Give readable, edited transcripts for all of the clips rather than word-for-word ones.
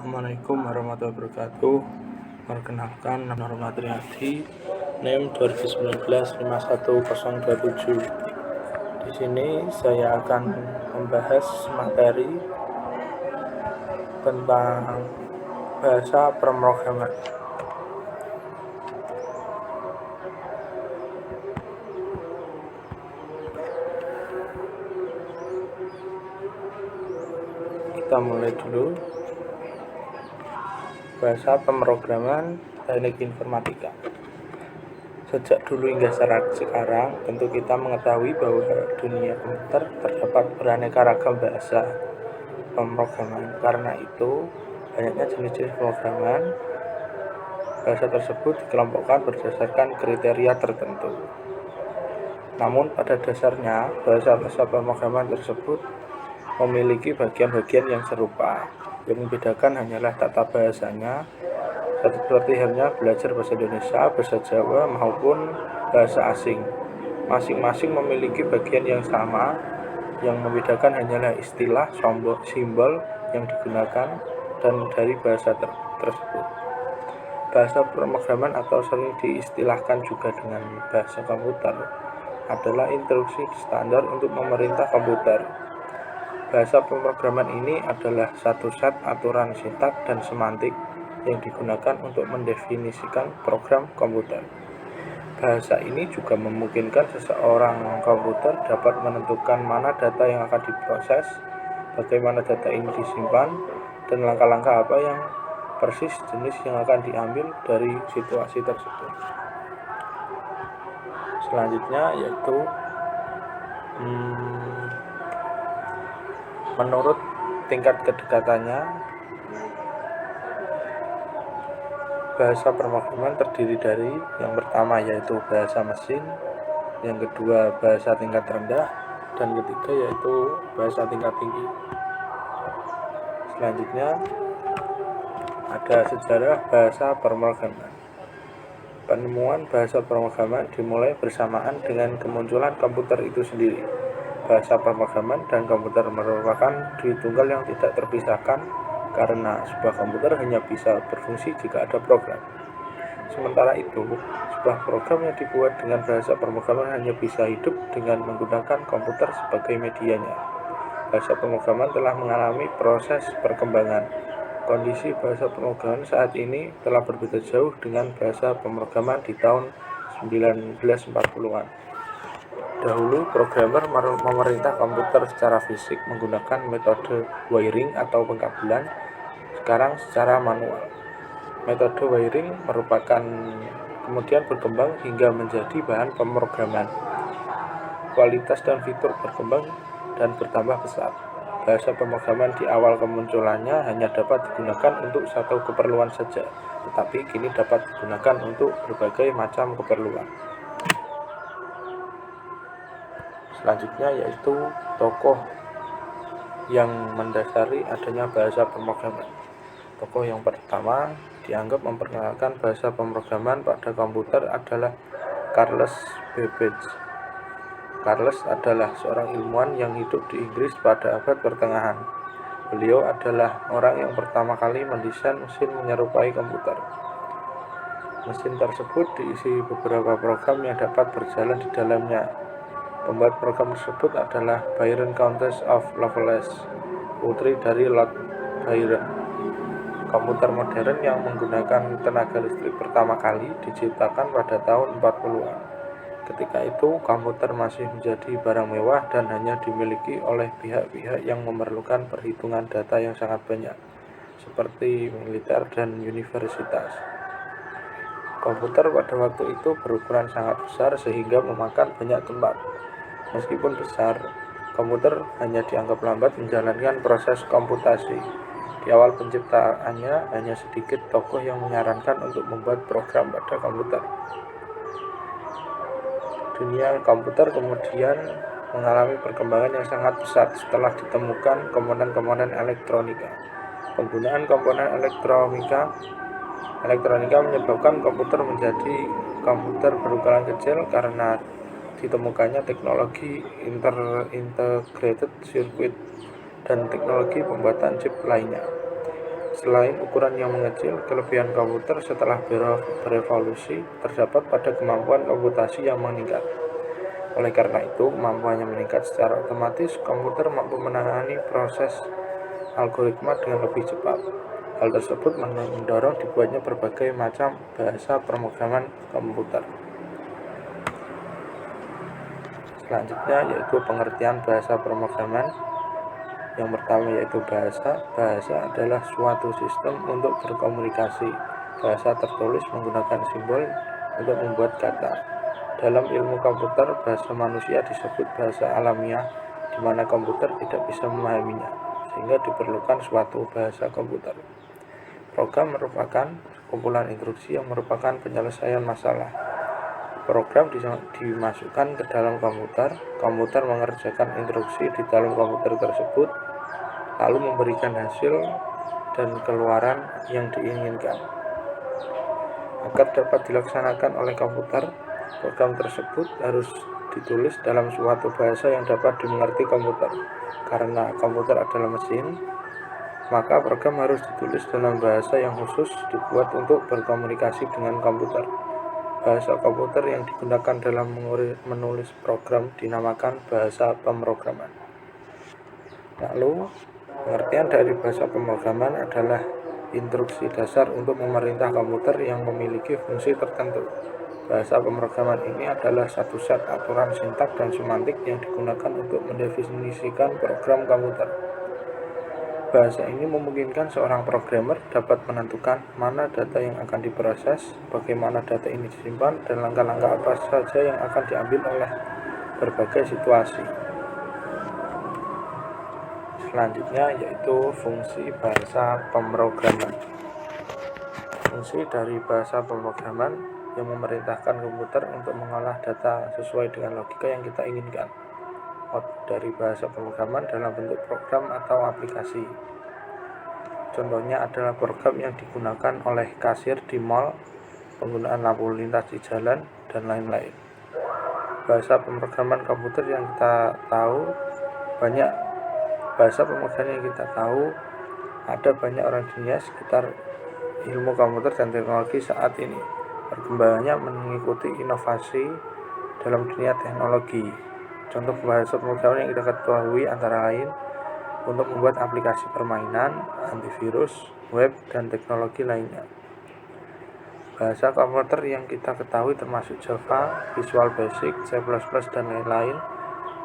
Assalamualaikum warahmatullahi wabarakatuh. Perkenalkan, nama Muhammad Riyadi, NIM 2019-51027. Di sini saya akan membahas materi tentang bahasa pemrograman. Kita mulai dulu. Bahasa pemrograman teknik informatika. Sejak dulu hingga sekarang, tentu kita mengetahui bahwa dunia komputer terdapat beraneka ragam bahasa pemrograman. Karena itu, banyaknya jenis-jenis pemrograman. Bahasa tersebut dikelompokkan berdasarkan kriteria tertentu. Namun pada dasarnya, bahasa-bahasa pemrograman tersebut memiliki bagian-bagian yang serupa. Yang membedakan hanyalah tata bahasanya, seperti halnya belajar bahasa Indonesia, bahasa Jawa, maupun bahasa asing. Masing-masing memiliki bagian yang sama, yang membedakan hanyalah istilah, simbol yang digunakan, dan dari bahasa tersebut. Bahasa pemrograman atau sering diistilahkan juga dengan bahasa komputer adalah instruksi standar untuk memerintah komputer. Bahasa pemrograman ini adalah satu set aturan sintak dan semantik yang digunakan untuk mendefinisikan program komputer. Bahasa ini juga memungkinkan seseorang komputer dapat menentukan mana data yang akan diproses, bagaimana data ini disimpan, dan langkah-langkah apa yang persis jenis yang akan diambil dari situasi tersebut. Selanjutnya yaitu menurut tingkat kedekatannya, bahasa pemrograman terdiri dari yang pertama yaitu bahasa mesin, yang kedua bahasa tingkat rendah, dan ketiga yaitu bahasa tingkat tinggi. Selanjutnya ada sejarah bahasa pemrograman. Penemuan bahasa pemrograman dimulai bersamaan dengan kemunculan komputer itu sendiri. Bahasa pemrograman dan komputer merupakan dui tunggal yang tidak terpisahkan karena sebuah komputer hanya bisa berfungsi jika ada program. Sementara itu, sebuah program yang dibuat dengan bahasa pemrograman hanya bisa hidup dengan menggunakan komputer sebagai medianya. Bahasa pemrograman telah mengalami proses perkembangan. Kondisi bahasa pemrograman saat ini telah berbeda jauh dengan bahasa pemrograman di tahun 1940-an. Dahulu, programmer memerintah komputer secara fisik menggunakan metode wiring atau pengkabelan, sekarang secara manual. Metode wiring kemudian berkembang hingga menjadi bahan pemrograman. Kualitas dan fitur berkembang dan bertambah pesat. Bahasa pemrograman di awal kemunculannya hanya dapat digunakan untuk satu keperluan saja, tetapi kini dapat digunakan untuk berbagai macam keperluan. Selanjutnya yaitu tokoh yang mendasari adanya bahasa pemrograman. Tokoh yang pertama dianggap memperkenalkan bahasa pemrograman pada komputer adalah Charles Babbage. Charles adalah seorang ilmuwan yang hidup di Inggris pada abad pertengahan. Beliau adalah orang yang pertama kali mendesain mesin menyerupai komputer. Mesin tersebut diisi beberapa program yang dapat berjalan di dalamnya. Pembuat program tersebut adalah Byron Countess of Lovelace, putri dari Lord Byron. Komputer modern yang menggunakan tenaga listrik pertama kali diciptakan pada tahun 40-an. Ketika itu, komputer masih menjadi barang mewah dan hanya dimiliki oleh pihak-pihak yang memerlukan perhitungan data yang sangat banyak, seperti militer dan universitas. Komputer pada waktu itu berukuran sangat besar sehingga memakan banyak tempat. Meskipun besar, komputer hanya dianggap lambat menjalankan proses komputasi. Di awal penciptaannya, hanya sedikit tokoh yang menyarankan untuk membuat program pada komputer. Dunia komputer kemudian mengalami perkembangan yang sangat pesat setelah ditemukan komponen-komponen elektronika. Penggunaan komponen elektronika menyebabkan komputer menjadi komputer berukuran kecil karena ditemukannya teknologi integrated circuit dan teknologi pembuatan chip lainnya. Selain ukuran yang mengecil, kelebihan komputer setelah berevolusi terdapat pada kemampuan komputasi yang meningkat. Oleh karena itu, kemampuannya meningkat secara otomatis, komputer mampu menangani proses algoritma dengan lebih cepat. Hal tersebut mendorong dibuatnya berbagai macam bahasa pemrograman komputer. Selanjutnya yaitu pengertian bahasa pemrograman. Yang pertama yaitu bahasa. Bahasa adalah suatu sistem untuk berkomunikasi. Bahasa tertulis menggunakan simbol untuk membuat kata. Dalam ilmu komputer, bahasa manusia disebut bahasa alamiah, di mana komputer tidak bisa memahaminya, sehingga diperlukan suatu bahasa komputer. Program merupakan kumpulan instruksi yang merupakan penyelesaian masalah. Program dimasukkan ke dalam komputer mengerjakan instruksi di dalam komputer tersebut, lalu memberikan hasil dan keluaran yang diinginkan. Agar dapat dilaksanakan oleh komputer, program tersebut harus ditulis dalam suatu bahasa yang dapat dimengerti komputer. Karena komputer adalah mesin, maka program harus ditulis dalam bahasa yang khusus dibuat untuk berkomunikasi dengan komputer. Bahasa komputer yang digunakan dalam menulis program dinamakan bahasa pemrograman. Lalu, pengertian dari bahasa pemrograman adalah instruksi dasar untuk memerintah komputer yang memiliki fungsi tertentu. Bahasa pemrograman ini adalah satu set aturan sintak dan semantik yang digunakan untuk mendefinisikan program komputer. Bahasa ini memungkinkan seorang programmer dapat menentukan mana data yang akan diproses, bagaimana data ini disimpan, dan langkah-langkah apa saja yang akan diambil oleh berbagai situasi. Selanjutnya yaitu fungsi bahasa pemrograman. Fungsi dari bahasa pemrograman yang memerintahkan komputer untuk mengolah data sesuai dengan logika yang kita inginkan. Dari bahasa pemrograman dalam bentuk program atau aplikasi. Contohnya adalah program yang digunakan oleh kasir di mall, penggunaan lampu lintas di jalan, dan lain-lain. Bahasa pemrograman komputer yang kita tahu banyak. Bahasa pemrograman yang kita tahu ada banyak orang dunia sekitar ilmu komputer dan teknologi saat ini. Perkembangannya mengikuti inovasi dalam dunia teknologi. Contoh bahasa pemrograman yang kita ketahui antara lain untuk membuat aplikasi permainan, antivirus, web, dan teknologi lainnya. Bahasa komputer yang kita ketahui termasuk Java, Visual Basic, C++, dan lain-lain.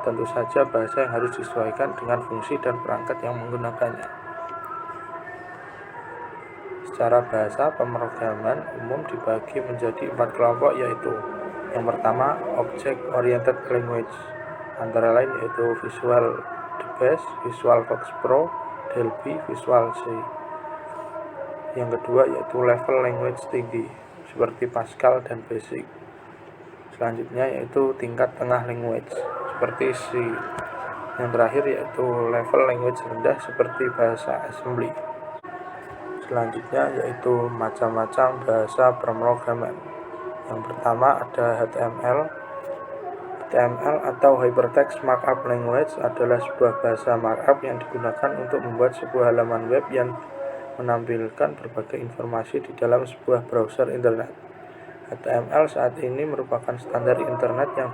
Tentu saja bahasa yang harus disesuaikan dengan fungsi dan perangkat yang menggunakannya. Secara bahasa pemrograman umum dibagi menjadi 4 kelompok, yaitu yang pertama Object Oriented Language, antara lain yaitu Visual Basic, VisualFox Pro, Delphi, Visual C. Yang kedua yaitu level language tinggi seperti Pascal dan Basic. Selanjutnya yaitu tingkat tengah language seperti C. Yang terakhir yaitu level language rendah seperti bahasa assembly. Selanjutnya yaitu macam-macam bahasa pemrograman. Yang pertama ada HTML. HTML atau Hypertext Markup Language adalah sebuah bahasa markup yang digunakan untuk membuat sebuah halaman web yang menampilkan berbagai informasi di dalam sebuah browser internet. HTML saat ini merupakan standar internet yang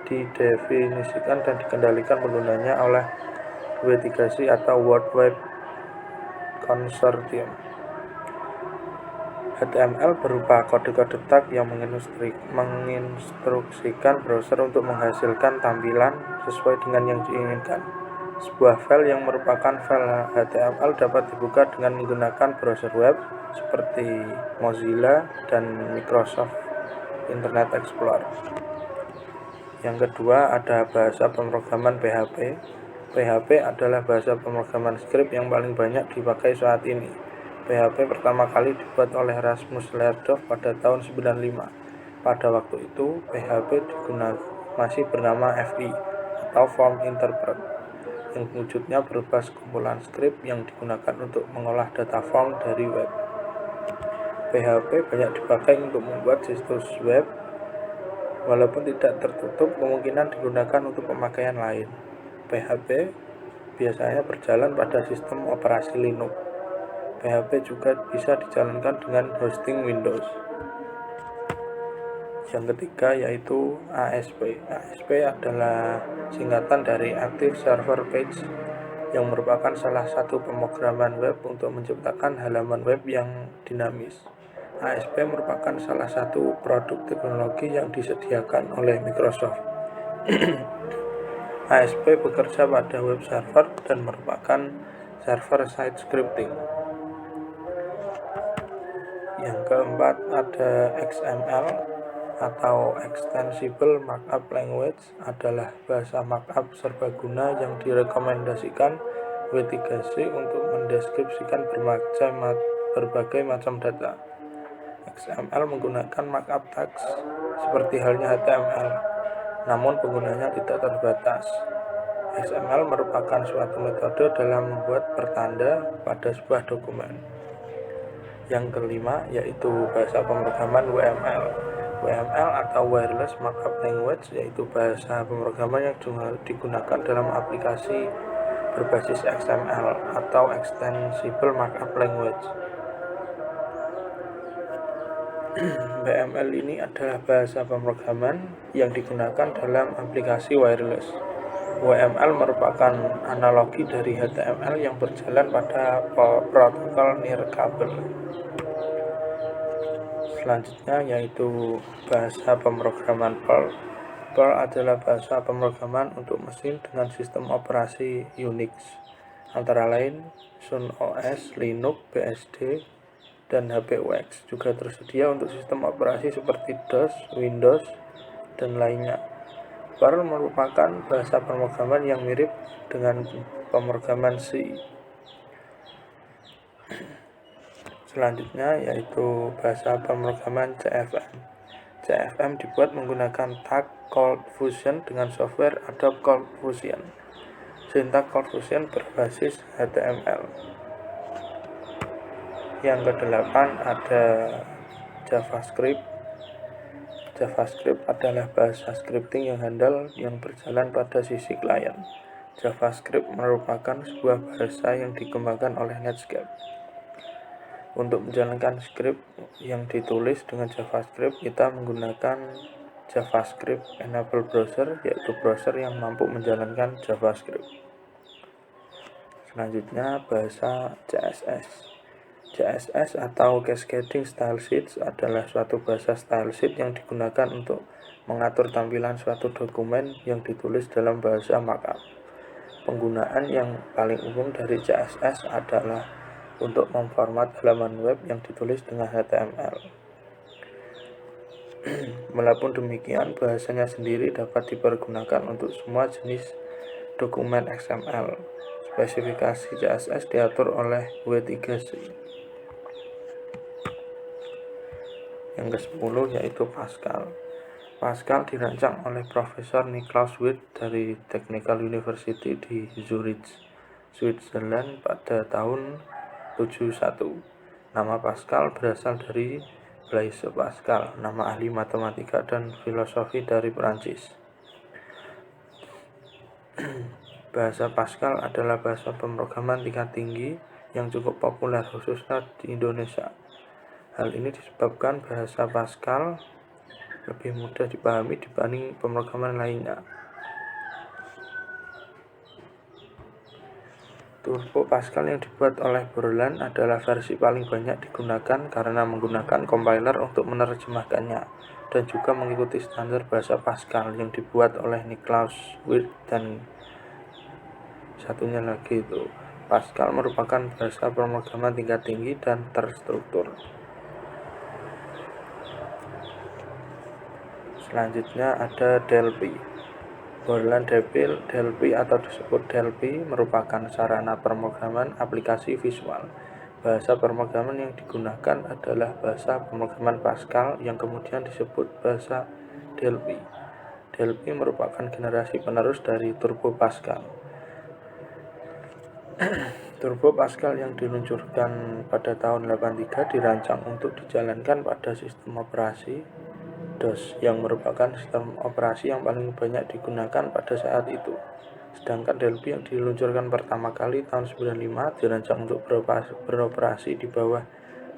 didefinisikan dan dikendalikan penggunanya oleh W3C atau World Wide Consortium. HTML berupa kode-kode tag yang menginstruksikan browser untuk menghasilkan tampilan sesuai dengan yang diinginkan. Sebuah file yang merupakan file HTML dapat dibuka dengan menggunakan browser web seperti Mozilla dan Microsoft Internet Explorer. Yang kedua ada bahasa pemrograman PHP. PHP adalah bahasa pemrograman script yang paling banyak dipakai saat ini. PHP pertama kali dibuat oleh Rasmus Lerdorf pada tahun 95. Pada waktu itu, PHP masih bernama FI atau Form Interpret, yang wujudnya berupa sekumpulan skrip yang digunakan untuk mengolah data form dari web. PHP banyak dipakai untuk membuat situs web, walaupun tidak tertutup kemungkinan digunakan untuk pemakaian lain. PHP biasanya berjalan pada sistem operasi Linux. PHP juga bisa dijalankan dengan hosting Windows. Yang ketiga yaitu ASP. ASP adalah singkatan dari Active Server Page yang merupakan salah satu pemrograman web untuk menciptakan halaman web yang dinamis. ASP merupakan salah satu produk teknologi yang disediakan oleh Microsoft. ASP bekerja pada web server dan merupakan server-side scripting. Yang keempat ada XML atau Extensible Markup Language, adalah bahasa markup serbaguna yang direkomendasikan W3C untuk mendeskripsikan berbagai macam data. XML menggunakan markup teks seperti halnya HTML, namun penggunanya tidak terbatas. XML merupakan suatu metode dalam membuat pertanda pada sebuah dokumen. Yang kelima yaitu bahasa pemrograman WML. WML atau Wireless Markup Language yaitu bahasa pemrograman yang digunakan dalam aplikasi berbasis XML atau Extensible Markup Language. WML ini adalah bahasa pemrograman yang digunakan dalam aplikasi wireless. WML merupakan analogi dari HTML yang berjalan pada protokol nirkabel. Selanjutnya yaitu bahasa pemrograman Perl. Perl adalah bahasa pemrograman untuk mesin dengan sistem operasi Unix, antara lain Sun OS, Linux, BSD, dan HPUX. Juga tersedia untuk sistem operasi seperti DOS, Windows, dan lainnya. Perl merupakan bahasa pemrograman yang mirip dengan pemrograman C. Selanjutnya yaitu bahasa pemrograman CFM. CFM dibuat menggunakan tag ColdFusion dengan software Adobe ColdFusion. Sintak ColdFusion berbasis HTML. Yang kedelapan ada JavaScript. JavaScript adalah bahasa scripting yang handal yang berjalan pada sisi klien. JavaScript merupakan sebuah bahasa yang dikembangkan oleh Netscape. Untuk menjalankan script yang ditulis dengan JavaScript, kita menggunakan JavaScript Enable Browser, yaitu browser yang mampu menjalankan JavaScript. Selanjutnya bahasa CSS. CSS atau Cascading Style Sheets adalah suatu bahasa style sheet yang digunakan untuk mengatur tampilan suatu dokumen yang ditulis dalam bahasa markup. Penggunaan yang paling umum dari CSS adalah untuk memformat halaman web yang ditulis dengan HTML. Walaupun demikian, bahasanya sendiri dapat dipergunakan untuk semua jenis dokumen XML. Spesifikasi CSS diatur oleh W3C. Yang ke-10 yaitu Pascal. Pascal dirancang oleh Profesor Niklaus Wirth dari Technical University di Zurich, Switzerland pada tahun 71. Nama Pascal berasal dari Blaise Pascal, nama ahli matematika dan filosofi dari Perancis. Bahasa Pascal adalah bahasa pemrograman tingkat tinggi yang cukup populer khususnya di Indonesia. Hal ini disebabkan bahasa Pascal lebih mudah dipahami dibanding pemrograman lainnya. Turbo Pascal yang dibuat oleh Borland adalah versi paling banyak digunakan karena menggunakan compiler untuk menerjemahkannya dan juga mengikuti standar bahasa Pascal yang dibuat oleh Niklaus Wirth dan satunya lagi itu. Pascal merupakan bahasa pemrograman tingkat tinggi dan terstruktur. Selanjutnya ada Delphi. Borland Delphi atau disebut Delphi merupakan sarana pemrograman aplikasi visual. Bahasa pemrograman yang digunakan adalah bahasa pemrograman Pascal yang kemudian disebut bahasa Delphi. Delphi merupakan generasi penerus dari Turbo Pascal. Turbo Pascal yang diluncurkan pada tahun 83 dirancang untuk dijalankan pada sistem operasi DOS yang merupakan sistem operasi yang paling banyak digunakan pada saat itu. Sedangkan Delphi yang diluncurkan pertama kali tahun 95 dirancang untuk beroperasi di bawah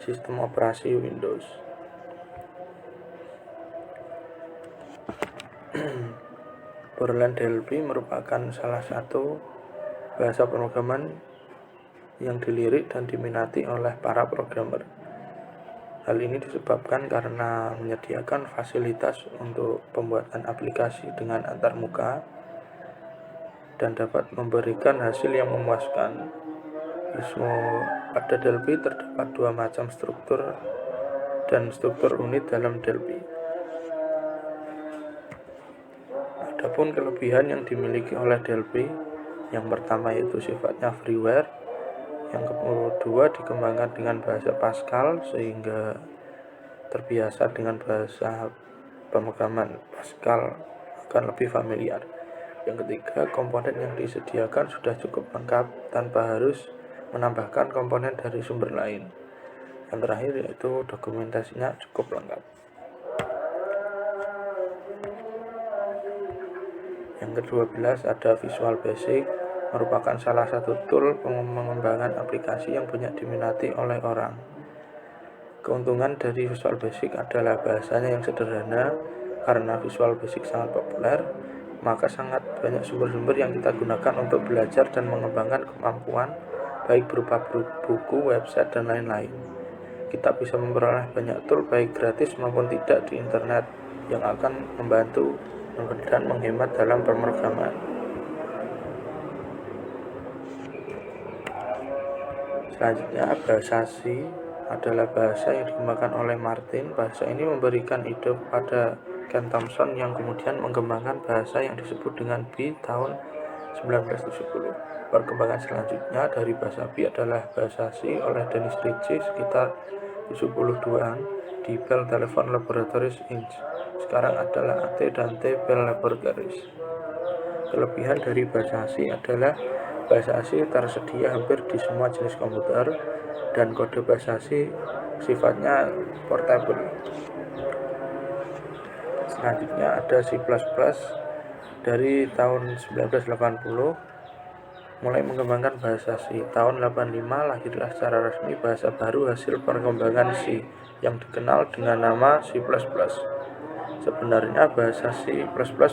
sistem operasi Windows. Borland Delphi merupakan salah satu bahasa pemrograman yang dilirik dan diminati oleh para programmer. Hal ini disebabkan karena menyediakan fasilitas untuk pembuatan aplikasi dengan antarmuka dan dapat memberikan hasil yang memuaskan. Pada Delphi terdapat dua macam struktur dan struktur unit dalam Delphi. Adapun kelebihan yang dimiliki oleh Delphi, yang pertama yaitu sifatnya freeware, yang kedua dikembangkan dengan bahasa Pascal sehingga terbiasa dengan bahasa pemrograman Pascal akan lebih familiar. Yang ketiga, komponen yang disediakan sudah cukup lengkap tanpa harus menambahkan komponen dari sumber lain. Yang terakhir yaitu dokumentasinya cukup lengkap. Yang ke-12 ada Visual Basic, merupakan salah satu tool pengembangan aplikasi yang banyak diminati oleh orang. Keuntungan dari Visual Basic adalah bahasanya yang sederhana. Karena Visual Basic sangat populer, maka sangat banyak sumber-sumber yang kita gunakan untuk belajar dan mengembangkan kemampuan, baik berupa buku, website, dan lain-lain. Kita bisa memperoleh banyak tool baik gratis maupun tidak di internet yang akan membantu dan menghemat dalam pemrograman. Selanjutnya, bahasa C adalah bahasa yang dikembangkan oleh Martin. Bahasa ini memberikan ide pada Ken Thompson yang kemudian mengembangkan bahasa yang disebut dengan B tahun 1970. Perkembangan selanjutnya dari bahasa B adalah bahasa C oleh Dennis Ritchie sekitar 72-an di Bell Telephone Laboratories Inc. Sekarang adalah AT&T Bell Laboratories. Kelebihan dari bahasa C adalah bahasa C tersedia hampir di semua jenis komputer dan kode bahasa C sifatnya portable. Selanjutnya ada C++. Dari tahun 1980 mulai mengembangkan bahasa C. Tahun 85 lahirlah secara resmi bahasa baru hasil perkembangan C yang dikenal dengan nama C++. Sebenarnya bahasa C++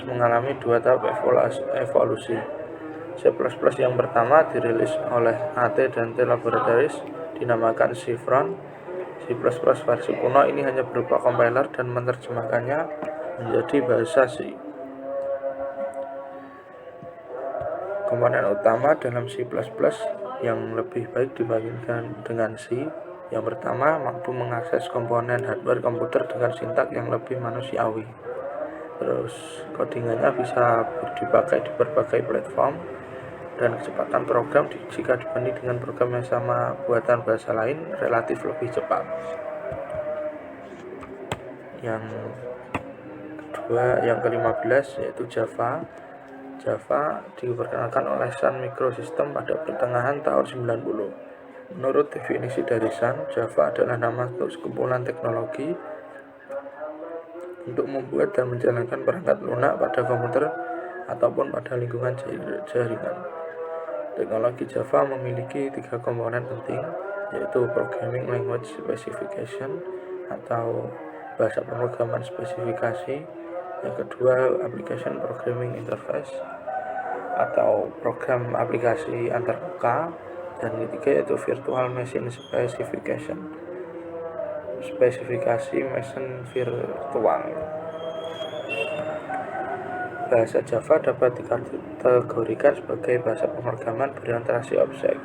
mengalami dua tahap evolusi. C++ yang pertama dirilis oleh AT&T Laboratories dinamakan C-Front. C++ versi kuno ini hanya berupa compiler dan menerjemahkannya menjadi bahasa C. Komponen utama dalam C++ yang lebih baik dibandingkan dengan C. Yang pertama, mampu mengakses komponen hardware komputer dengan sintak yang lebih manusiawi. Terus, codingannya bisa dipakai di berbagai platform dan kecepatan program jika dibanding dengan program yang sama buatan bahasa lain relatif lebih cepat. Yang kedua, yang ke-15 yaitu Java. Java diperkenalkan oleh Sun Microsystems pada pertengahan tahun 90. Menurut definisi dari Sun, Java adalah nama untuk sekumpulan teknologi untuk membuat dan menjalankan perangkat lunak pada komputer ataupun pada lingkungan jaringan. Teknologi Java memiliki 3 komponen penting, yaitu Programming Language Specification atau bahasa pemrograman spesifikasi, yang kedua Application Programming Interface atau program aplikasi antarmuka, dan ketiga yaitu Virtual Machine Specification, spesifikasi mesin virtual. Bahasa Java dapat dikategorikan sebagai bahasa pemrograman berorientasi objek.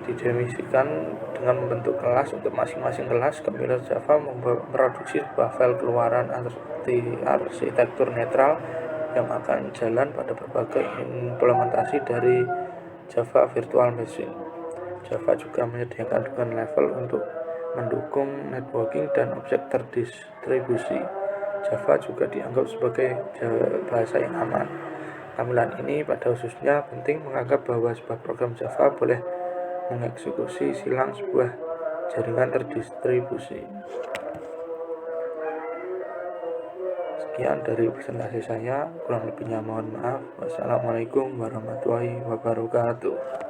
Didefinisikan dengan membentuk kelas untuk masing-masing kelas. Compiler Java memproduksi sebuah file keluaran arsitektur netral yang akan jalan pada berbagai implementasi dari Java Virtual Machine. Java juga menyediakan dukungan level untuk mendukung networking dan objek terdistribusi. Java juga dianggap sebagai bahasa yang aman. Tampilan ini pada khususnya penting menganggap bahwa sebuah program Java boleh mengeksekusi silang sebuah jaringan terdistribusi. sekian dari presentasi saya, kurang lebihnya mohon maaf. Wassalamualaikum warahmatullahi wabarakatuh.